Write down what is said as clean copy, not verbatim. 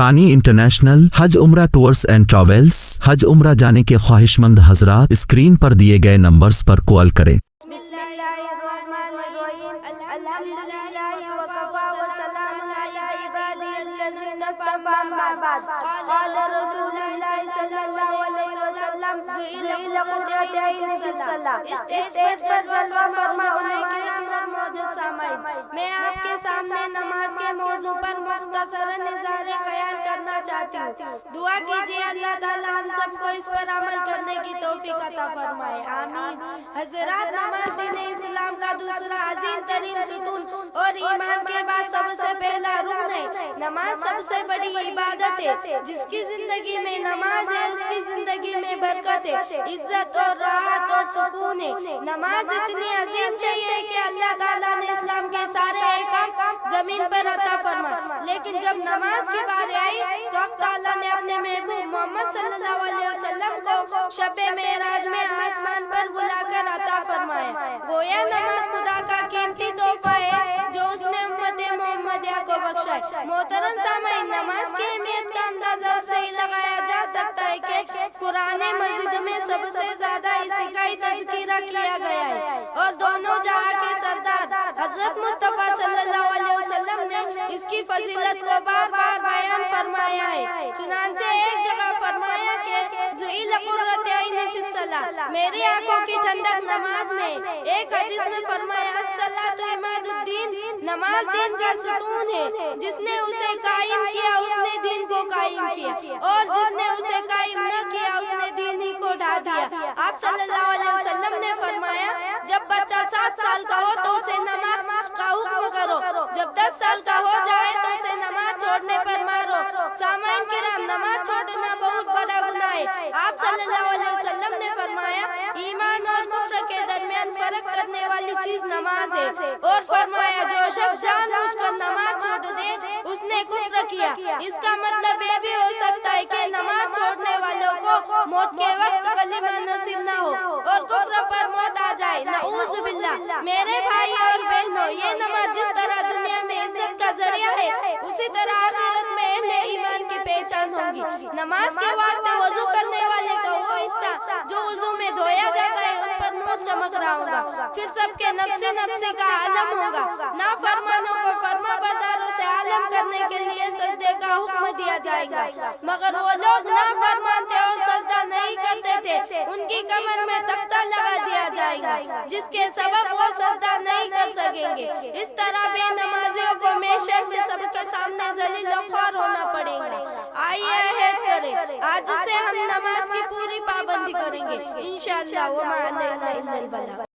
ثانی انٹرنیشنل حج عمرہ tours and travels. حج عمرہ جانے کے خواہشمند حضرات اسکرین پر دیے گئے نمبرز پر کال کریں۔ میں آپ کے سامنے نماز کے موضوع پر مختصراً اظہار خیال کرنا چاہتی ہوں۔ دعا کیجیے اللہ تعالیٰ ہم سب کو اس پر عمل کرنے کی توفیق عطا فرمائے، آمین۔ حضرات، نماز دین اسلام کا دوسرا عظیم ترین ستون اور ایمان کے بعد سب سے پہلا رکن ہے۔ نماز سب سے بڑی عبادت ہے۔ جس کی زندگی میں نماز ہے اس کی زندگی میں برکت ہے، عزت اور راحت اور سکون ہے۔ نماز اتنی عظیم چاہیے کہ اللہ تعالیٰ نے اسلام کے سارے احکام زمین پر عطا فرمائے، لیکن جب نماز کی باری آئی تو حق تعالیٰ نے اپنے محبوب محمد صلی اللہ علیہ وسلم کو شب معراج میں آسمان پر بلا کر عطا فرمایا۔ گویا نماز خدا کا قیمتی تحفہ ہے جو اس نے امت محمدیہ کو بخشا ہے۔ محترم سامعین، نماز کی اہمیت کا اندازہ اس سے ہی لگایا جا سکتا ہے کہ قرآن مجید میں سب سے زیادہ اسی کا ہی تذکرہ کیا گیا ہے، اور دونوں جہاں کے سردار حضرت مصطفیٰ صلی اللہ علیہ وسلم نے اس کی فضیلت کو بار بار بیان فرمایا ہے۔ چنانچہ ایک جگہ فرمایا کہ جعل قرۃ عینی فی الصلاۃ، میری آنکھوں کی ٹھنڈک نماز میں۔ ایک حدیث میں فرمایا الصلاۃ عماد الدین، نماز دین کا ستون ہے، جس نے اسے قائم کیا اس نے دین کو قائم کیا، اور جس نے اسے قائم نہ کیا اس نے دین ہی کو ڈھا دیا۔ آپ صلی اللہ علیہ وسلم نے فرمایا جب بچہ 7 سال کا ہو تو اسے نماز کا حکم کرو، جب 10 سال کا ہو جائے تو اسے نماز چھوڑنے پر مارو۔ سامعین کرام، نماز چھوڑنا بہت بڑا گناہ ہے۔ آپ صلی اللہ علیہ وسلم نے فرمایا ایمان اور کفر کے درمیان فرق کرنے والی چیز نماز ہے، اور فرمایا جو شخص جان بوجھ کر نماز چھوڑ دے اس نے کفر کیا۔ اس کا مطلب یہ بھی ہو سکتا ہے کہ نماز چھوڑنے والوں کو موت کے وقت کلمہ نصیب نہ ہو اور کفر پر موت آ جائے، نعوذ باللہ۔ میرے بھائی اور بہنوں، یہ نماز جس طرح دنیا میں عزت کا ذریعہ ہے اسی طرح آخرت میں اہل ایمان کی پہچان ہوگی۔ نماز کے واسطے وضو کرنے والے کا وہ حصہ جو وضو میں دھویا جاتا ہے ان پر نور چمک رہا ہوگا، پھر سب کے نفسی نفسی کا عالم ہوگا۔ نافرمانوں کو فرما برداروں سے عالم کرنے کے لیے سجدے کا حکم دیا جائے گا، مگر وہ لوگ نافرمان تھے اور سجدہ نہیں کرتے تھے، ان کی کمر میں تختہ لگا دیا جائے گا جس کے سبب وہ سجدہ نہیں کر سکیں گے۔ اس طرح بے نمازیوں کو محشر میں سب کے سامنے ذلیل و خوار ہونا پڑے گا۔ آئیے عہد کریں، آج سے ہم نماز کی پوری پابندی کریں گے انشاءاللہ، وما علینا الا البلاغ۔